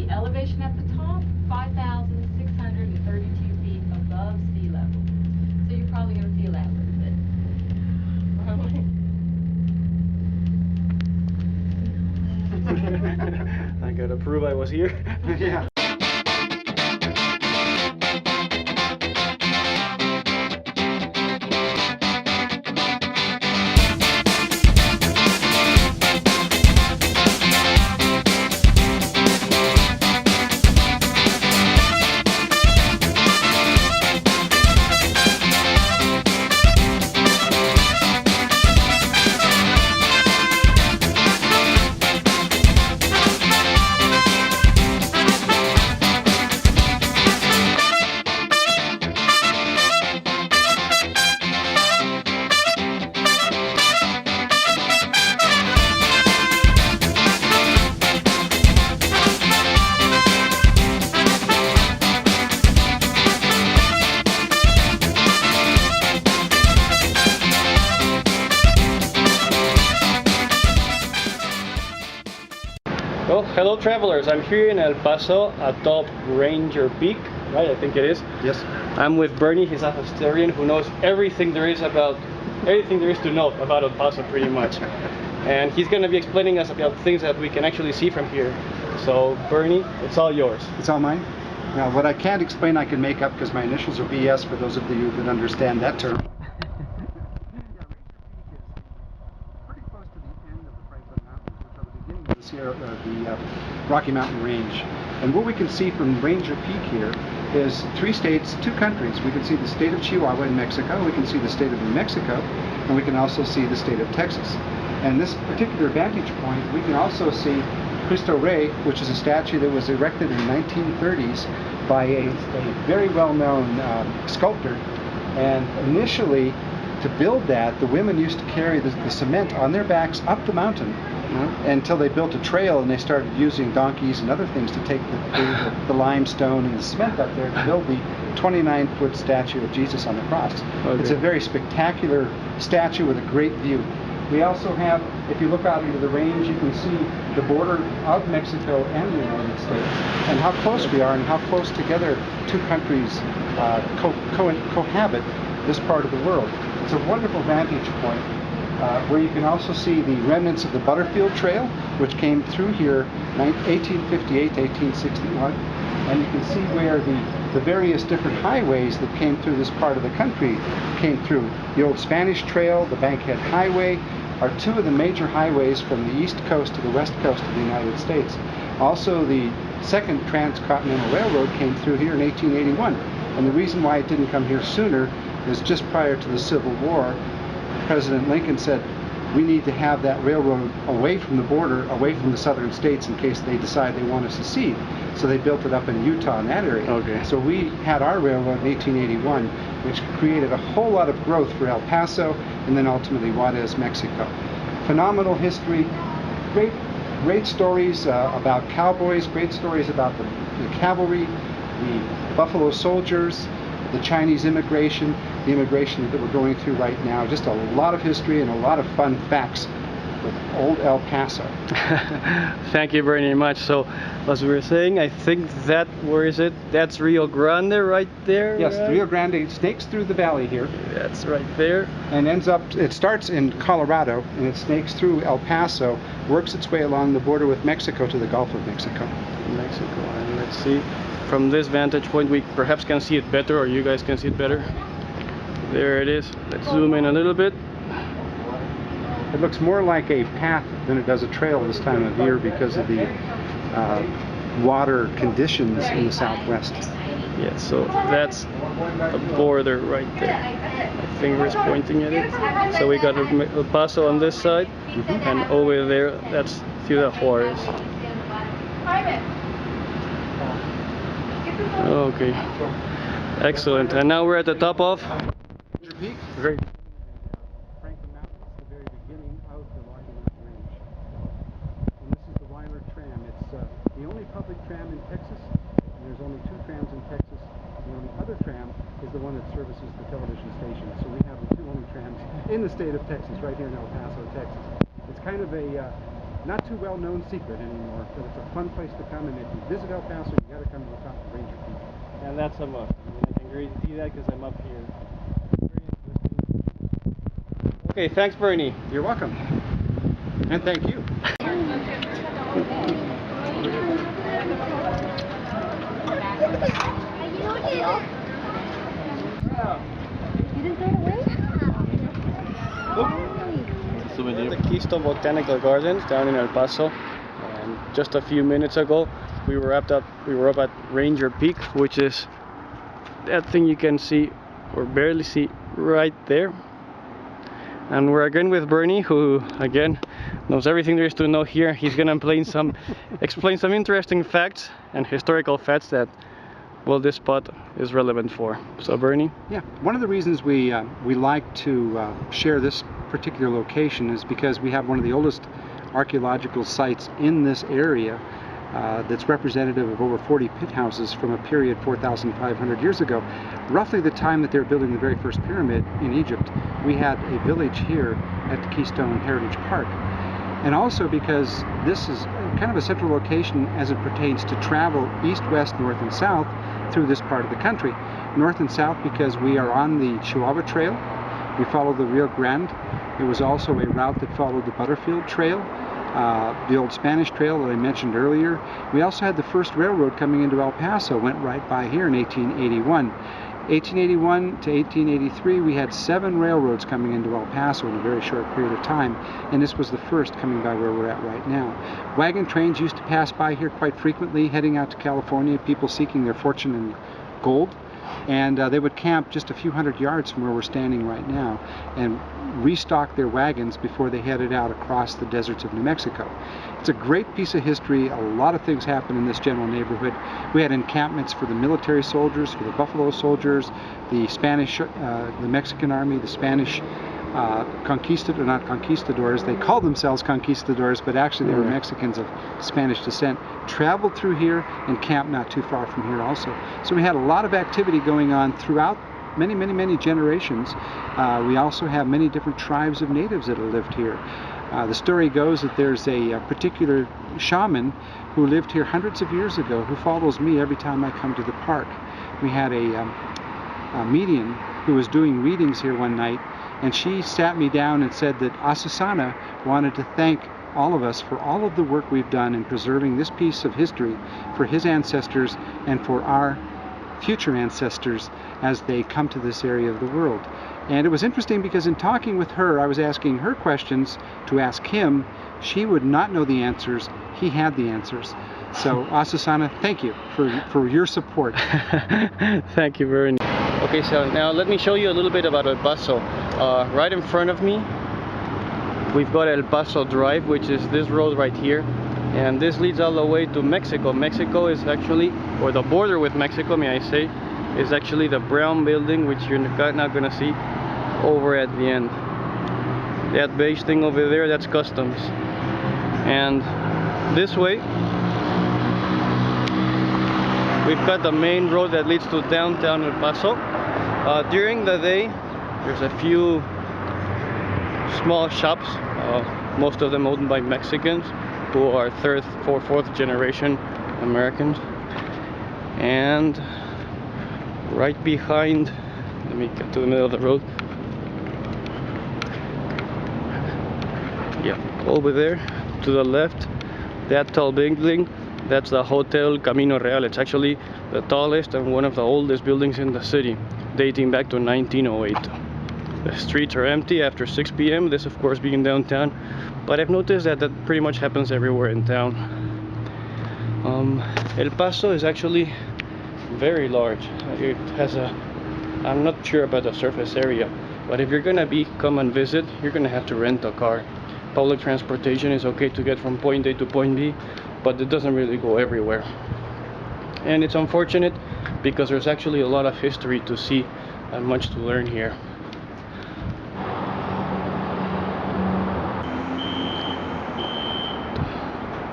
The elevation at the top, 5,632 feet above sea level. So you're probably going to feel that a little bit. I gotta prove I was here. Yeah. Well, hello travelers, I'm here in El Paso atop Ranger Peak, right? I think it is. Yes. I'm with Bernie, he's a historian who knows everything there is to know about El Paso pretty much. And he's going to be explaining us about things that we can actually see from here. So Bernie, it's all yours. It's all mine. Now, what I can't explain, I can make up because my initials are BS for those of you that understand that term. Pretty close to the end of the Franklin Mountains, which are the beginning of the Rocky Mountain Range. And what we can see from Ranger Peak here is 3 states, 2 countries. We can see the state of Chihuahua in Mexico, we can see the state of New Mexico, and we can also see the state of Texas. And this particular vantage point, we can also see Cristo Rey, which is a statue that was erected in the 1930s by a very well-known sculptor. And initially, to build that, the women used to carry the cement on their backs up the mountain until they built a trail, and they started using donkeys and other things to take the limestone and the cement up there to build the 29-foot statue of Jesus on the cross. Okay. It's a very spectacular statue with a great view. We also have, if you look out into the range, you can see the border of Mexico and the United States, and how close we are and how close together 2 countries cohabit this part of the world. It's a wonderful vantage point where you can also see the remnants of the Butterfield Trail, which came through here 1858 to 1861, and you can see where the various different highways that came through this part of the country came through. The old Spanish Trail, the Bankhead Highway, are 2 of the major highways from the east coast to the west coast of the United States. Also, the second transcontinental railroad came through here in 1881. And the reason why it didn't come here sooner is just prior to the Civil War, President Lincoln said, we need to have that railroad away from the border, away from the southern states in case they decide they want to secede. So they built it up in Utah in that area. Okay. So we had our railroad in 1881, which created a whole lot of growth for El Paso and then ultimately Juarez, Mexico. Phenomenal history, great stories about cowboys, great stories about the cavalry, the Buffalo Soldiers, the Chinese immigration, the immigration that we're going through right now. Just a lot of history and a lot of fun facts with old El Paso. Thank you very much. So, as we were saying, I think that, where is it? That's Rio Grande right there? Yes, right? Rio Grande snakes through the valley here. That's right there. And it starts in Colorado, and it snakes through El Paso, works its way along the border with Mexico to the Gulf of Mexico. Mexico, and let's see. From this vantage point, we perhaps can see it better, or you guys can see it better. There it is. Let's zoom in a little bit. It looks more like a path than it does a trail this time of year because of the water conditions in the southwest. Yeah, so that's the border right there. My finger is pointing at it. So we got El Paso on this side, and over there, that's Ciudad Juarez. Okay, excellent. And now we're at the top of Ranger Peak. Great. Franklin Mountain is the very beginning of the Rocky Mountain Range. And this is the Weiler tram. It's the only public tram in Texas. And there's only 2 trams in Texas. The only other tram is the one that services the television station. So we have the 2 only trams in the state of Texas, right here in El Paso, Texas. It's kind of a not too well known secret anymore, but it's a fun place to come, and if you visit El Paso, you got to come to the top of Ranger Peak. And that's a must. I mean, I can really see that because I'm up here. Very interesting. Okay, thanks, Bernie. You're welcome. And thank you. The Keystone Botanical Gardens down in El Paso, and just a few minutes ago we were up at Ranger Peak, which is that thing you can see or barely see right there. And we're again with Bernie, who again knows everything there is to know here. He's gonna explain some interesting facts and historical facts that, well, this spot is relevant for. So Bernie? Yeah, one of the reasons we like to share this particular location is because we have one of the oldest archaeological sites in this area that's representative of over 40 pit houses from a period 4,500 years ago. Roughly the time that they were building the very first pyramid in Egypt, we had a village here at the Keystone Heritage Park. And also because this is kind of a central location as it pertains to travel east, west, north, and south through this part of the country. North and south because we are on the Chihuahua Trail. We follow the Rio Grande. It was also a route that followed the Butterfield Trail, the old Spanish Trail that I mentioned earlier. We also had the first railroad coming into El Paso, went right by here in 1881. 1881 to 1883, we had 7 railroads coming into El Paso in a very short period of time, and this was the first coming by where we're at right now. Wagon trains used to pass by here quite frequently, heading out to California, people seeking their fortune in gold. And they would camp just a few hundred yards from where we're standing right now and restock their wagons before they headed out across the deserts of New Mexico. It's a great piece of history. A lot of things happen in this general neighborhood. We had encampments for the military soldiers, for the Buffalo Soldiers, the Spanish, the Mexican Army, the Spanish not conquistadors. They called themselves conquistadors, but actually they were Mexicans of Spanish descent. Traveled through here and camped not too far from here also. So we had a lot of activity going on throughout many generations. We also have many different tribes of natives that have lived here. The story goes that there's a particular shaman who lived here hundreds of years ago who follows me every time I come to the park. We had a medium who was doing readings here one night, and she sat me down and said that Asusana wanted to thank all of us for all of the work we've done in preserving this piece of history for his ancestors and for our future ancestors as they come to this area of the world. And it was interesting because in talking with her, I was asking her questions to ask him. She would not know the answers. He had the answers. So Asusana, thank you for your support. Thank you very much. Okay, so now let me show you a little bit about El Paso. Right in front of me, we've got El Paso Drive, which is this road right here. And this leads all the way to Mexico. Mexico is actually, or the border with Mexico, may I say, is actually the brown building, which you're not going to see over at the end. That beige thing over there, that's customs. And this way, we've got the main road that leads to downtown El Paso. During the day, there's a few small shops, most of them owned by Mexicans who are third, fourth generation Americans. And right behind, let me get to the middle of the road. Yeah, over there to the left, that tall building, that's the Hotel Camino Real. It's actually the tallest and one of the oldest buildings in the city, dating back to 1908. The streets are empty after 6 p.m. This, of course, being downtown, but I've noticed that pretty much happens everywhere in town. El Paso is actually very large. It has I'm not sure about the surface area, but if you're gonna come and visit, you're gonna have to rent a car. Public transportation is okay to get from point A to point B, but it doesn't really go everywhere. And it's unfortunate because there's actually a lot of history to see and much to learn here.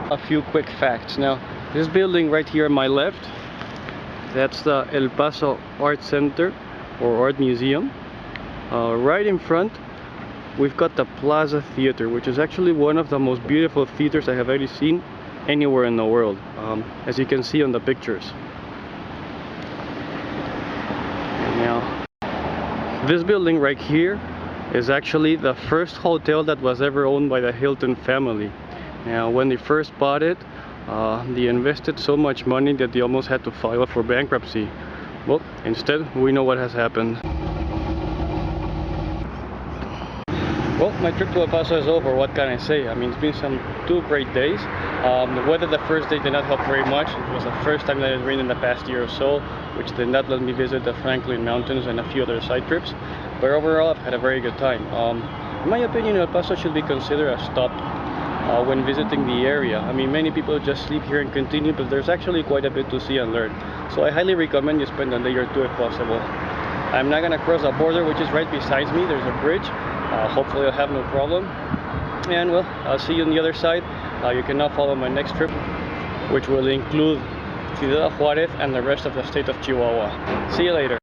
A few quick facts. Now, this building right here on my left, that's the El Paso Art Center or Art Museum. Right in front, we've got the Plaza Theater, which is actually one of the most beautiful theaters I have ever seen anywhere in the world, as you can see on the pictures. And now, this building right here is actually the first hotel that was ever owned by the Hilton family. Now, when they first bought it, they invested so much money that they almost had to file for bankruptcy. Well, instead, we know what has happened. Well, my trip to El Paso is over. What can I say? I mean, it's been two great days. The weather the first day did not help very much. It was the first time that it rained in the past year or so, which did not let me visit the Franklin Mountains and a few other side trips. But overall, I've had a very good time. In my opinion, El Paso should be considered a stop when visiting the area. I mean, many people just sleep here and continue, but there's actually quite a bit to see and learn. So I highly recommend you spend a day or two if possible. I'm not gonna cross the border, which is right beside me. There's a bridge. Hopefully I'll have no problem. And well, I'll see you on the other side. You can now follow my next trip, which will include Ciudad Juarez and the rest of the state of Chihuahua. See you later.